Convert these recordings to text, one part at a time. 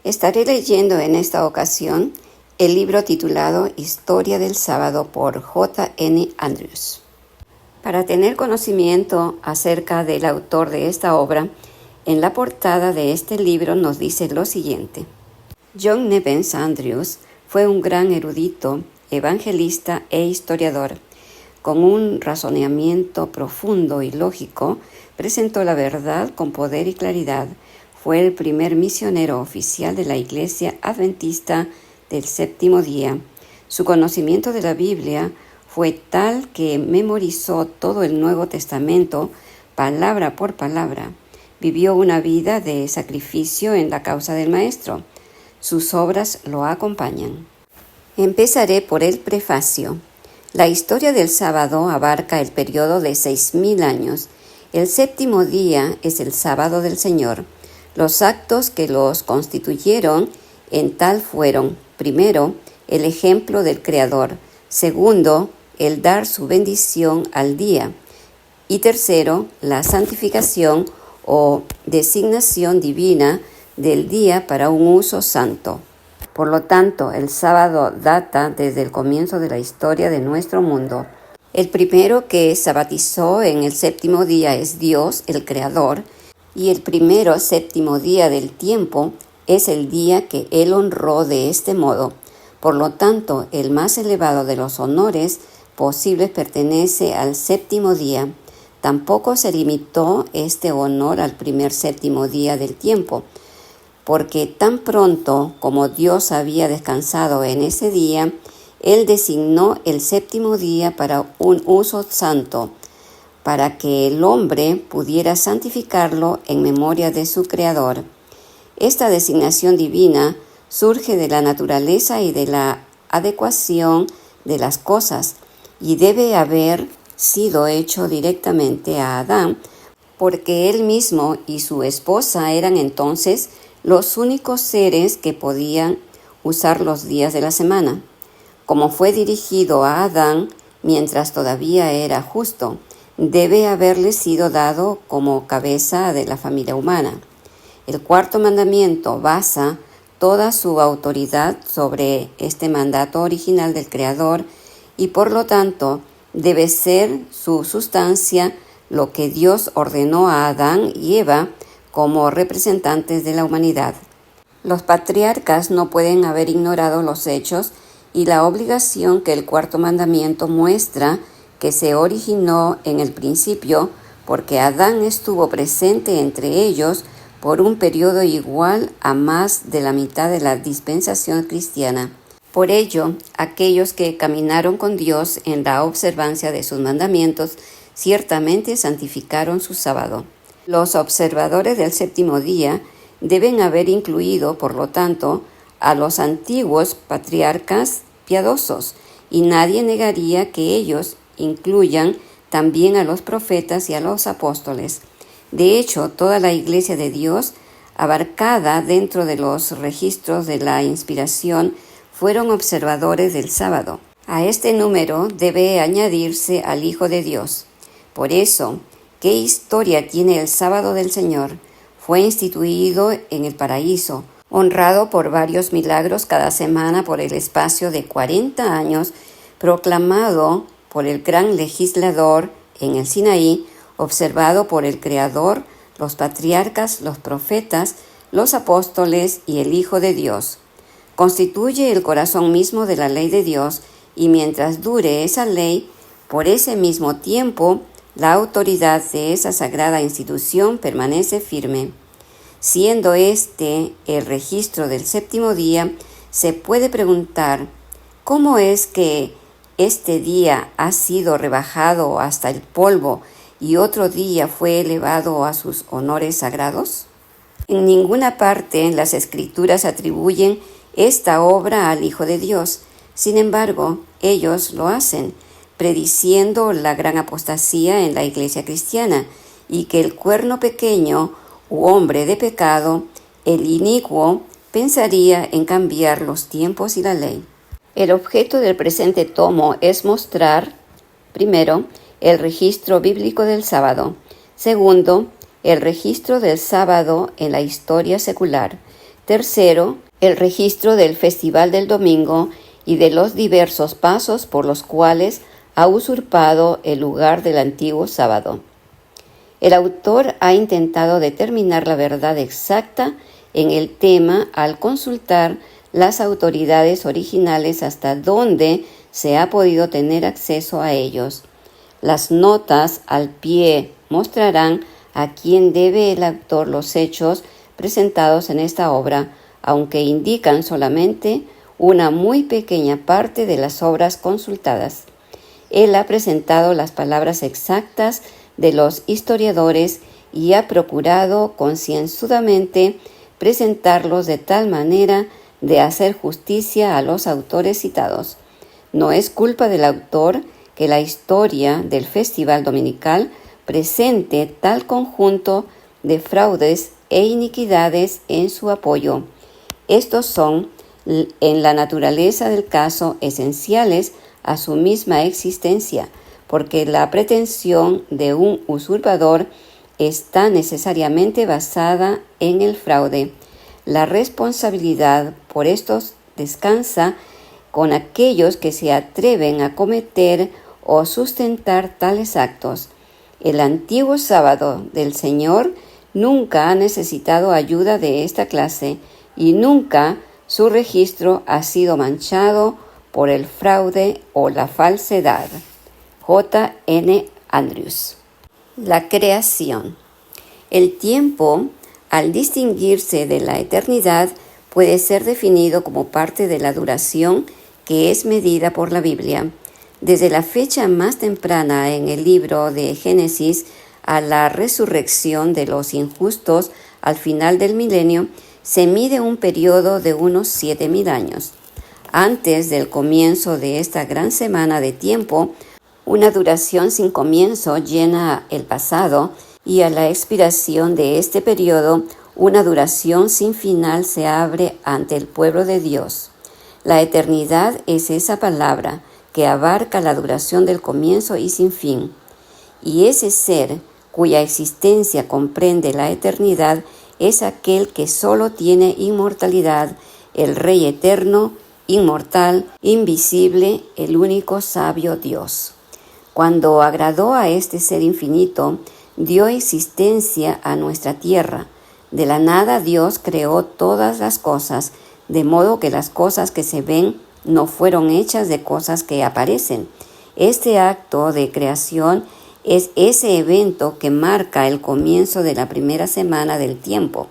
Estaré leyendo en esta ocasión el libro titulado Historia del Sábado por J. N. Andrews. Para tener conocimiento acerca del autor de esta obra, en la portada de este libro nos dice lo siguiente. John Nevens Andrews fue un gran erudito, evangelista e historiador. Con un razonamiento profundo y lógico, presentó la verdad con poder y claridad. Fue el primer misionero oficial de la Iglesia Adventista del Séptimo Día. Su conocimiento de la Biblia fue tal que memorizó todo el Nuevo Testamento, palabra por palabra. Vivió una vida de sacrificio en la causa del Maestro. Sus obras lo acompañan. Empezaré por el prefacio. La historia del sábado abarca el periodo de 6,000 años. El séptimo día es el sábado del Señor. Los actos que los constituyeron en tal fueron, primero, el ejemplo del Creador, segundo, el dar su bendición al día, y tercero, la santificación o designación divina del día para un uso santo. Por lo tanto, el sábado data desde el comienzo de la historia de nuestro mundo. El primero que sabatizó en el séptimo día es Dios, el Creador, y el primero séptimo día del tiempo es el día que Él honró de este modo. Por lo tanto, el más elevado de los honores posibles pertenece al séptimo día. Tampoco se limitó este honor al primer séptimo día del tiempo, porque tan pronto como Dios había descansado en ese día, Él designó el séptimo día para un uso santo, para que el hombre pudiera santificarlo en memoria de su Creador. Esta designación divina surge de la naturaleza y de la adecuación de las cosas, y debe haber sido hecho directamente a Adán, porque él mismo y su esposa eran entonces los únicos seres que podían usar los días de la semana. Como fue dirigido a Adán mientras todavía era justo, debe haberle sido dado como cabeza de la familia humana. El cuarto mandamiento basa toda su autoridad sobre este mandato original del Creador y por lo tanto debe ser su sustancia lo que Dios ordenó a Adán y Eva como representantes de la humanidad. Los patriarcas no pueden haber ignorado los hechos y la obligación que el cuarto mandamiento muestra que se originó en el principio, porque Adán estuvo presente entre ellos por un periodo igual a más de la mitad de la dispensación cristiana. Por ello, aquellos que caminaron con Dios en la observancia de sus mandamientos ciertamente santificaron su sábado. Los observadores del séptimo día deben haber incluido, por lo tanto, a los antiguos patriarcas piadosos, y nadie negaría que ellos incluyan también a los profetas y a los apóstoles. De hecho, toda la Iglesia de Dios, abarcada dentro de los registros de la inspiración, fueron observadores del sábado. A este número debe añadirse al Hijo de Dios. Por eso, ¿qué historia tiene el sábado del Señor? Fue instituido en el paraíso, honrado por varios milagros cada semana por el espacio de 40 años, proclamado por el gran legislador en el Sinaí, observado por el Creador, los patriarcas, los profetas, los apóstoles y el Hijo de Dios. Constituye el corazón mismo de la ley de Dios, y mientras dure esa ley, por ese mismo tiempo, la autoridad de esa sagrada institución permanece firme. Siendo este el registro del séptimo día, se puede preguntar, ¿cómo es que este día ha sido rebajado hasta el polvo y otro día fue elevado a sus honores sagrados? En ninguna parte las Escrituras atribuyen esta obra al Hijo de Dios. Sin embargo, ellos lo hacen, prediciendo la gran apostasía en la Iglesia cristiana y que el cuerno pequeño u hombre de pecado, el inicuo, pensaría en cambiar los tiempos y la ley. El objeto del presente tomo es mostrar, primero, el registro bíblico del sábado. Segundo, el registro del sábado en la historia secular. Tercero, el registro del Festival del Domingo y de los diversos pasos por los cuales ha usurpado el lugar del antiguo sábado. El autor ha intentado determinar la verdad exacta en el tema al consultar las autoridades originales hasta donde se ha podido tener acceso a ellos. Las notas al pie mostrarán a quién debe el autor los hechos presentados en esta obra, aunque indican solamente una muy pequeña parte de las obras consultadas. Él ha presentado las palabras exactas de los historiadores y ha procurado concienzudamente presentarlos de tal manera de hacer justicia a los autores citados. No es culpa del autor que la historia del Festival Dominical presente tal conjunto de fraudes e iniquidades en su apoyo. Estos son, en la naturaleza del caso, esenciales a su misma existencia, porque la pretensión de un usurpador está necesariamente basada en el fraude. La responsabilidad por estos descansa con aquellos que se atreven a cometer o sustentar tales actos. El antiguo sábado del Señor nunca ha necesitado ayuda de esta clase y nunca su registro ha sido manchado por el fraude o la falsedad. J. N. Andrews. La creación. El tiempo, al distinguirse de la eternidad, puede ser definido como parte de la duración que es medida por la Biblia. Desde la fecha más temprana en el libro de Génesis a la resurrección de los injustos al final del milenio, se mide un periodo de unos 7,000 años. Antes del comienzo de esta gran semana de tiempo, una duración sin comienzo llena el pasado, y a la expiración de este periodo, una duración sin final se abre ante el pueblo de Dios. La eternidad es esa palabra que abarca la duración del comienzo y sin fin. Y ese ser cuya existencia comprende la eternidad es aquel que solo tiene inmortalidad, el Rey eterno, inmortal, invisible, el único sabio Dios. Cuando agradó a este ser infinito, dio existencia a nuestra tierra. De la nada Dios creó todas las cosas, de modo que las cosas que se ven no fueron hechas de cosas que aparecen. Este acto de creación es ese evento que marca el comienzo de la primera semana del tiempo.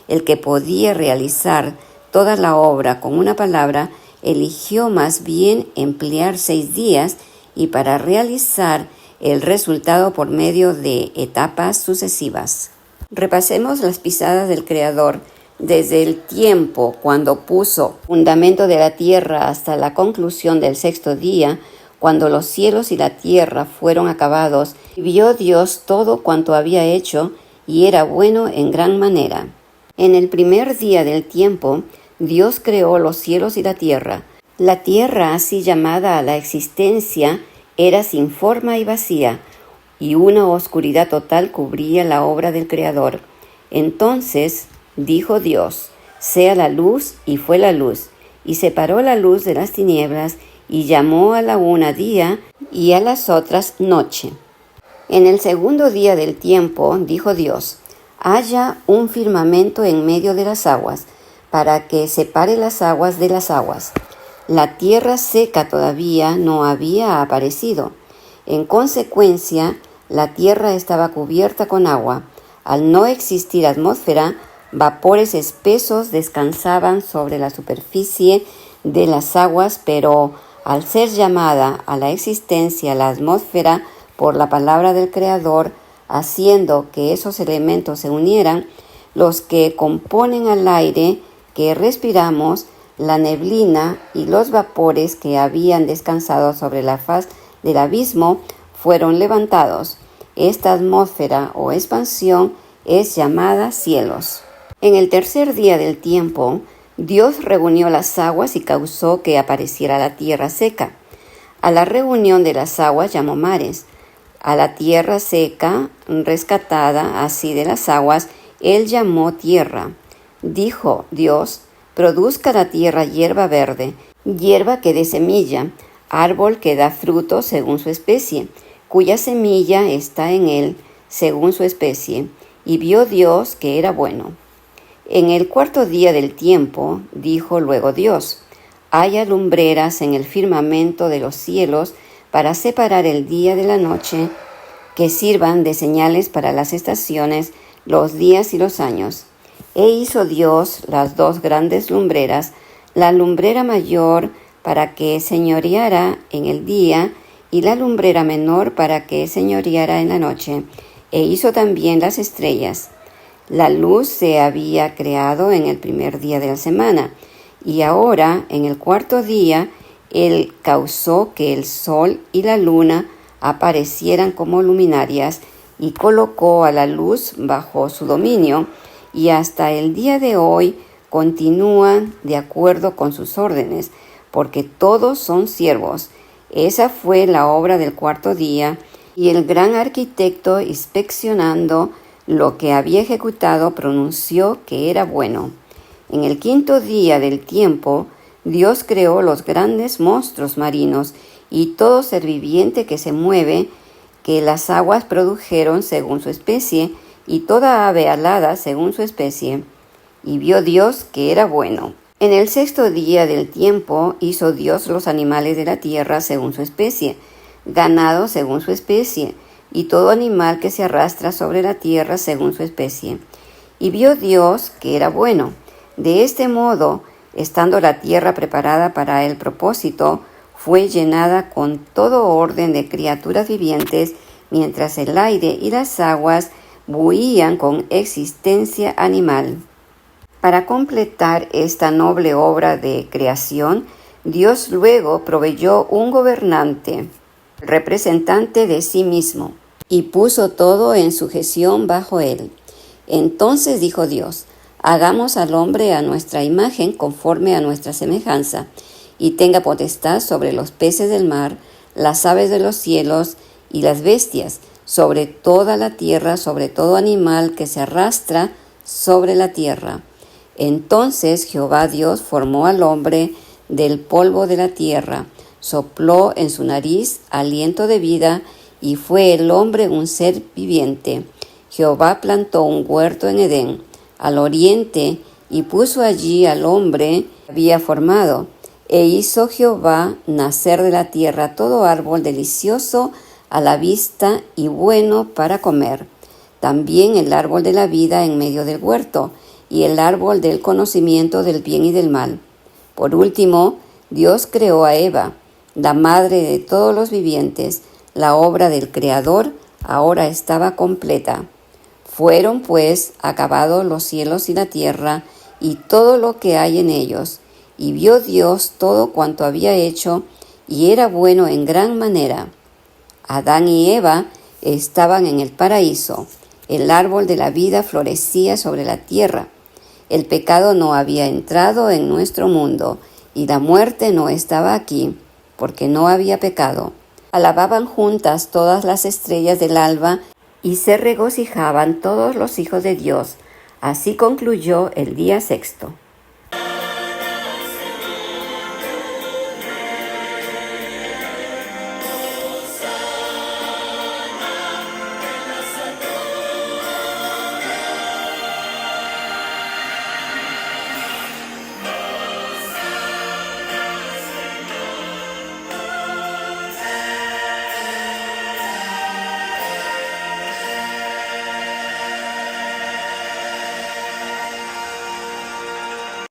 El que podía realizar toda la obra con una palabra, eligió más bien emplear 6 días y para realizar el resultado por medio de etapas sucesivas. Repasemos las pisadas del Creador desde el tiempo cuando puso fundamento de la tierra hasta la conclusión del 6º día, cuando los cielos y la tierra fueron acabados, y vio Dios todo cuanto había hecho, y era bueno en gran manera. En el primer día del tiempo, Dios creó los cielos y la tierra. La tierra, así llamada a la existencia, era sin forma y vacía, y una oscuridad total cubría la obra del Creador. Entonces dijo Dios: sea la luz, y fue la luz, y separó la luz de las tinieblas, y llamó a la una día, y a las otras noche. En el segundo día del tiempo dijo Dios: haya un firmamento en medio de las aguas, para que separe las aguas de las aguas. La tierra seca todavía no había aparecido. En consecuencia, la tierra estaba cubierta con agua. Al no existir atmósfera, vapores espesos descansaban sobre la superficie de las aguas, pero al ser llamada a la existencia la atmósfera por la palabra del Creador, haciendo que esos elementos se unieran, los que componen al aire que respiramos, la neblina y los vapores que habían descansado sobre la faz del abismo, fueron levantados. Esta atmósfera o expansión es llamada cielos. En el tercer día del tiempo, Dios reunió las aguas y causó que apareciera la tierra seca. A la reunión de las aguas llamó mares. A la tierra seca, rescatada así de las aguas, él llamó tierra. Dijo Dios: produzca la tierra hierba verde, hierba que dé semilla, árbol que da fruto según su especie, cuya semilla está en él según su especie. Y vio Dios que era bueno. En el cuarto día del tiempo, dijo luego Dios: haya lumbreras en el firmamento de los cielos para separar el día de la noche, que sirvan de señales para las estaciones, los días y los años. E hizo Dios las dos grandes lumbreras, la lumbrera mayor para que señoreara en el día, y la lumbrera menor para que señoreara en la noche. E hizo también las estrellas. La luz se había creado en el primer día de la semana, y ahora, en el cuarto día, Él causó que el sol y la luna aparecieran como luminarias, y colocó a la luz bajo su dominio, y hasta el día de hoy continúan de acuerdo con sus órdenes, porque todos son siervos. Esa fue la obra del cuarto día, y el gran arquitecto, inspeccionando lo que había ejecutado, pronunció que era bueno. En el quinto día del tiempo, Dios creó los grandes monstruos marinos y todo ser viviente que se mueve, que las aguas produjeron según su especie, y toda ave alada según su especie. Y vio Dios que era bueno. En el sexto día del tiempo hizo Dios los animales de la tierra según su especie, ganado según su especie, y todo animal que se arrastra sobre la tierra según su especie. Y vio Dios que era bueno. De este modo, estando la tierra preparada para el propósito, fue llenada con todo orden de criaturas vivientes, mientras el aire y las aguas bullían con existencia animal. Para completar esta noble obra de creación, Dios luego proveyó un gobernante, representante de sí mismo, y puso todo en sujeción bajo él. Entonces dijo Dios: hagamos al hombre a nuestra imagen, conforme a nuestra semejanza, y tenga potestad sobre los peces del mar, las aves de los cielos y las bestias, sobre toda la tierra, sobre todo animal que se arrastra sobre la tierra. Entonces Jehová Dios formó al hombre del polvo de la tierra, sopló en su nariz aliento de vida, y fue el hombre un ser viviente. Jehová plantó un huerto en Edén, al oriente, y puso allí al hombre que había formado. E hizo Jehová nacer de la tierra todo árbol delicioso a la vista y bueno para comer, también el árbol de la vida en medio del huerto, y el árbol del conocimiento del bien y del mal. Por último, Dios creó a Eva, la madre de todos los vivientes. La obra del Creador ahora estaba completa. Fueron, pues, acabados los cielos y la tierra, y todo lo que hay en ellos. Y vio Dios todo cuanto había hecho, y era bueno en gran manera. Adán y Eva estaban en el paraíso. El árbol de la vida florecía sobre la tierra. El pecado no había entrado en nuestro mundo, y la muerte no estaba aquí, porque no había pecado. Alababan juntas todas las estrellas del alba, y se regocijaban todos los hijos de Dios. Así concluyó el día sexto.